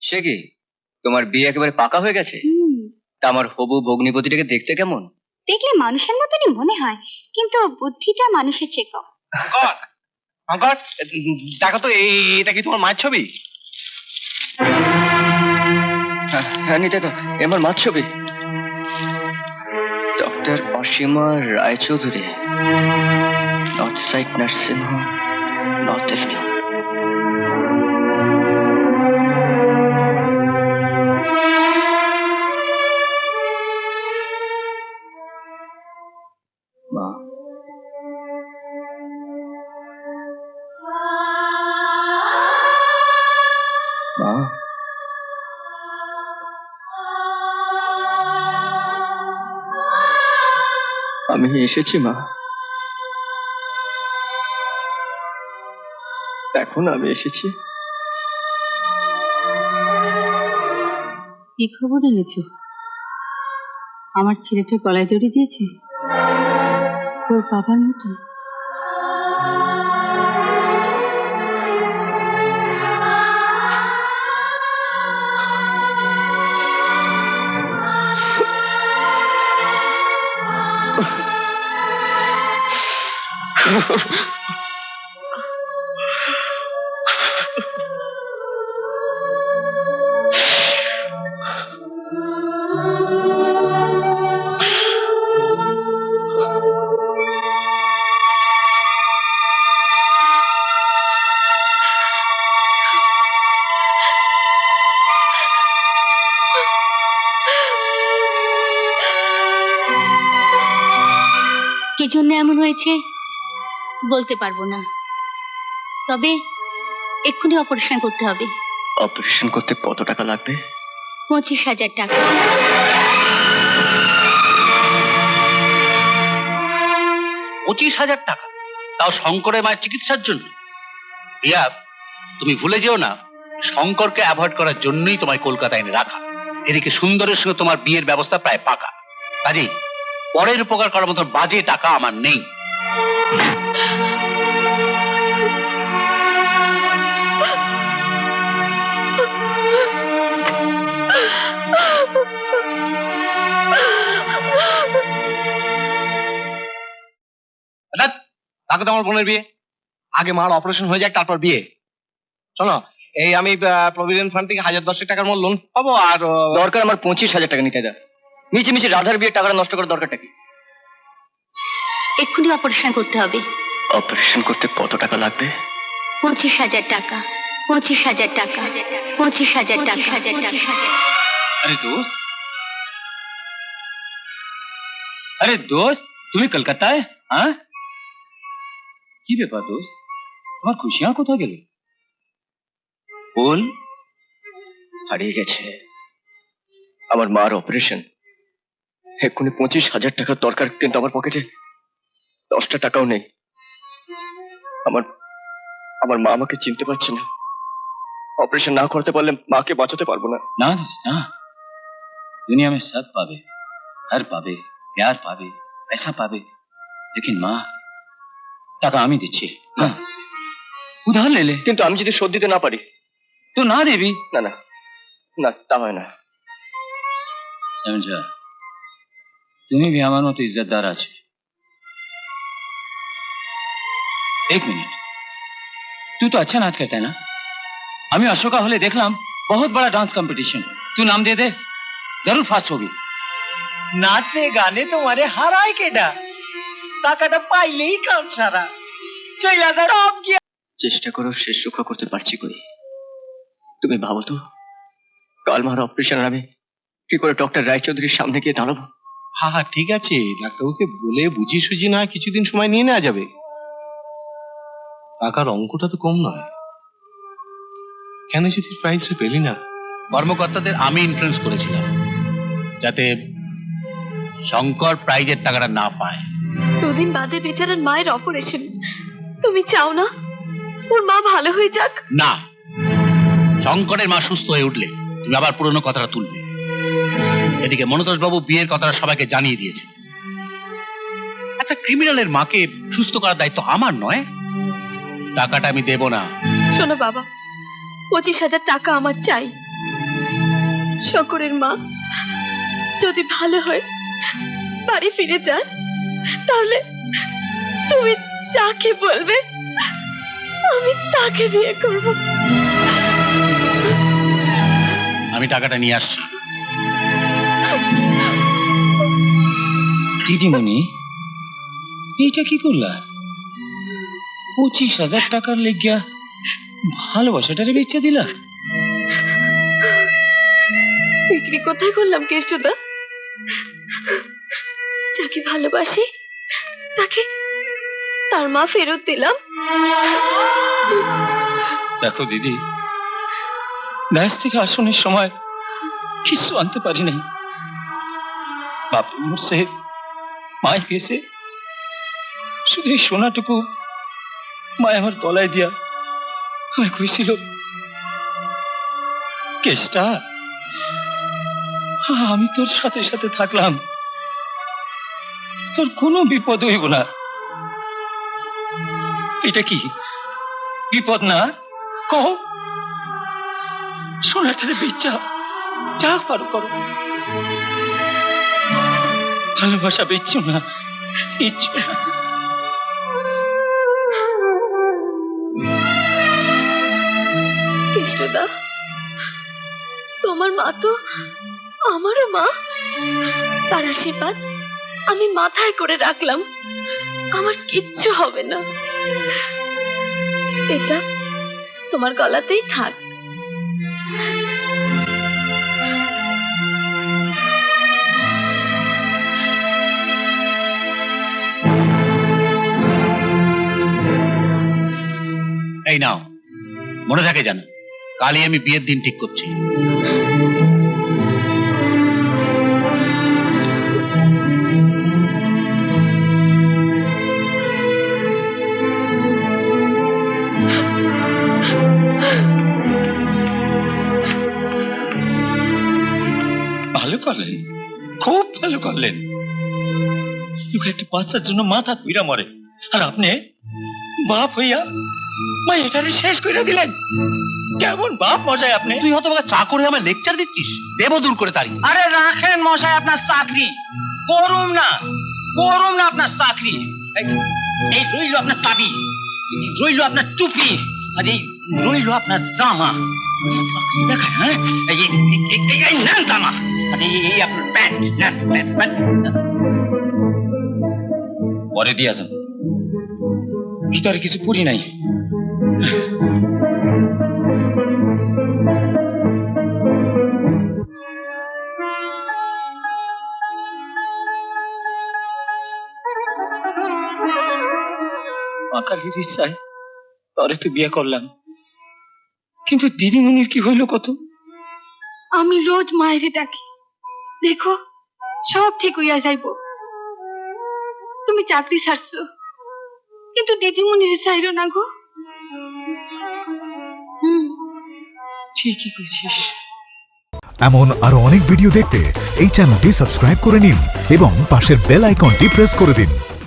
সে কি, তোমার বিয়ে একেবারে পাকা হয়ে গেছে? তা আমার হবু ভগ্নিপতিটাকে দেখতে কেমন? দেখলে মানুষের মতনই মনে হয়, কিন্তু বুদ্ধিটা মানুষের চেয়ে কম। অঙ্কর, দেখো তো এটা কি তোমার মায়ের ছবি? হ্যাঁ নিতে তো, আমার মার ছবি। Doctor Asima Roychowdhury, north side nursing home, north avenue. মা, মা, আমি এসেছি মা, এখন আমি এসেছি। কি খবর এনেছো? আমার ছেলেটা গলায় দড়ি দিয়েছে তোর বাবার মতো? কি জন্য এমন হয়েছে বলতে পারবো না, তবে এক্ষুনি অপারেশন করতে হবে। অপারেশন করতে কত টাকা লাগবে? 25,000 টাকা। 25,000 টাকা? তাও শঙ্করের মায়ের চিকিৎসার জন্য? রিয়া, তুমি ভুলে যেও না, শঙ্করকে অ্যাভয়েড করার জন্যই তোমায় কলকাতায় এনে রাখা। এদিকে সুন্দরের সঙ্গে তোমার বিয়ের ব্যবস্থা প্রায় পাকা, কাজেই পরের উপকার করার মতো বাজে টাকা আমার নেই। তাকে তো আমার বোনের বিয়ে, আগে মার অপারেশন হয়ে যাক তারপর বিয়ে। শোনো, এই আমি প্রভিডেন্ট ফান্ড থেকে 1010 টাকার মতো লোন পাবো, আর দরকার আমার 25,000 টাকা নিতে। মিছি মিছি রাধার বিয়ের টাকাটা নষ্ট করার দরকারটা কি? এক্ষুনি অপারেশন করতে হবে। অপারেশন করতে কত টাকা লাগবে? 25,000 টাকা। 25,000 টাকা। 25,000 টাকা। আরে দোস্ত, আরে দোস্ত, তুমি কলকাতায়? হ্যাঁ, কি ব্যাপার দোস্ত, তোমার খুশিয়ার কোথায় গেল? বল। হারিয়ে গেছে। আমার মার অপারেশন, এক্ষুনি 25,000 টাকার দরকার, কিন্তু আমার পকেটে 10টা টাকাও নেই। আমার মা আমাকে চিনতে পারছে না। ऑपरेशन ना करते पारले माँ के बचाते पारबो ना। ना दोस्त ना, दुनिया में सब पावे, घर पावे, प्यार पावे, पैसा पावे, लेकिन माँ टाका आमी दिच्छी। हाँ, उधार ले ले। किन्तु आमी यदि शोध दिते ना पारी तो ना देबी। ना ना ना ता हय ना। समझा, तुम्हें भी हमारे मतो इज्जतदार आछे। एक मिनट, तू तो अच्छा नाच करता है ना? আমি অশোকা হলে দেখলাম बहुत बड़ा डांस कंपटीशन, तू नाम दे दे, जरूर फास्ट होगी। नाचे गाने तुम्हारे हराय केडा, টাকাটা পাইলেই কাম সারা চইলা যা রব গিয়া। চেষ্টা করো শেষ রক্ষা করতে পারছি কই। তুমি ভাবো তো, কাল মার অপারেশন আমি কি করে ডক্টর রায়চৌধুরীর সামনে গিয়ে দাঁড়াবো? হ্যাঁ হ্যাঁ ঠিক আছে, ডাক্তারবাবুকে বলে বুঝিয়ে সুঝিয়ে না কিছুদিন সময় নিয়ে নেওয়া যাবে। টাকার অঙ্কটা তো কম নয়। কেন যদি প্রাইজ পেলি না? কর্মকর্তাদের আমি ইনফ্লুয়েন্স করেছিলাম যাতে শঙ্কর প্রাইজের টাকাটা না পায়। দুদিন বাদে বেচারার মায়ের অপারেশন, তুমি চাও না ওর মা ভালো হয়ে যাক? না, শঙ্করের মা সুস্থ হয়ে উঠলে তুমি আবার পুরনো কথাটা তুলবে। এদিকে মনতোষ বাবু বিয়ের কথাটা সবাইকে জানিয়ে দিয়েছে। একটা ক্রিমিনালের মাকে সুস্থ করার দায়িত্ব আমার নয়। টাকাটা আমি দেব না। শোনো বাবা, 25,000 টাকা আমার চাই। শঙ্করের মা যদি ভালো হয় বাড়ি ফিরে যায়, তাহলে তুমি যাকে বলবে আমি তাকে বিয়ে করব। আমি টাকাটা নিয়ে আসছি। দিদিমণি, এইটা কি করলা? 25,000 টাকার লেগিয়া ভালোবাসাটারে বেচে দিলা? বিক্রি কোথায় করলাম কেষ্টদা? যাকে ভালোবাসি তাকে তার মা ফেরত দিলাম। দেখো দিদি, ব্যাস থেকে আসনের সময় কিছু আনতে পারি নাই। বাপ মরছে, মাই গেছে, শুধু এই সোনাটুকু মায় আমার গলায় দিয়া আমায় কইছিল, কেষ্টা আমি তোর সাথে সাথে থাকলাম, তোর কোনো বিপদ হইব না। এটা কি বিপদ না? কও, সোনাটারে বেচা যা পারো করো, ভালোবাসা বেচছো না, ইচ্ছো না। কেষ্টদা, তোমার মা তো আমারও মা। তার আশীর্বাদ আমি মাথায় করে রাখলাম, আমার কিচ্ছু হবে না। এটা তোমার গলাতেই থাক। এই নাও, মনে থাকে জানো, কালই আমি বিয়ের দিন ঠিক করছি। ভালো করলেন, খুব ভালো করলেন। লোক একটা বাচ্চার জন্য মাথা পুইরা মরে, আর আপনি বাপ হইয়া মা এটারে শেষ করে দিলেন। কেমন বাপ মশাই আপনি? তুই হয়তো চা করে আমার লেকচার দিচ্ছিস, দেব দূর করে তারি। আরে রাখেন মশাই আপনার চাকরি, করুম না আপনার চাকরি। এই রইল আপনার চাবি, রইল আপনার টুপি, আর এই রইল আপনার জামা। চাকরি দেখায়, হ্যাঁ? এই নেন জামা, আর এই আপনার প্যান্ট, নেন প্যান্ট। পরে দিয়া যান, ভিতরে কিছু পুরি নাই। কালীর ইচ্ছায় তরে তো বিয়ে করলাম, কিন্তু দিদিমণির কি হইল কত? আমি রোজ মায়েরে ডাকি, দেখো সব ঠিক হইয়া যাইব। তুমি চাকরি ছাড়ছো, কিন্তু দিদিমণিরে চাইরো না গো। ঠিকই কইছিস। এমন আরো অনেক ভিডিও দেখতে এই চ্যানেলটি সাবস্ক্রাইব করে নিন এবং পাশের বেল আইকনটি প্রেস করে দিন।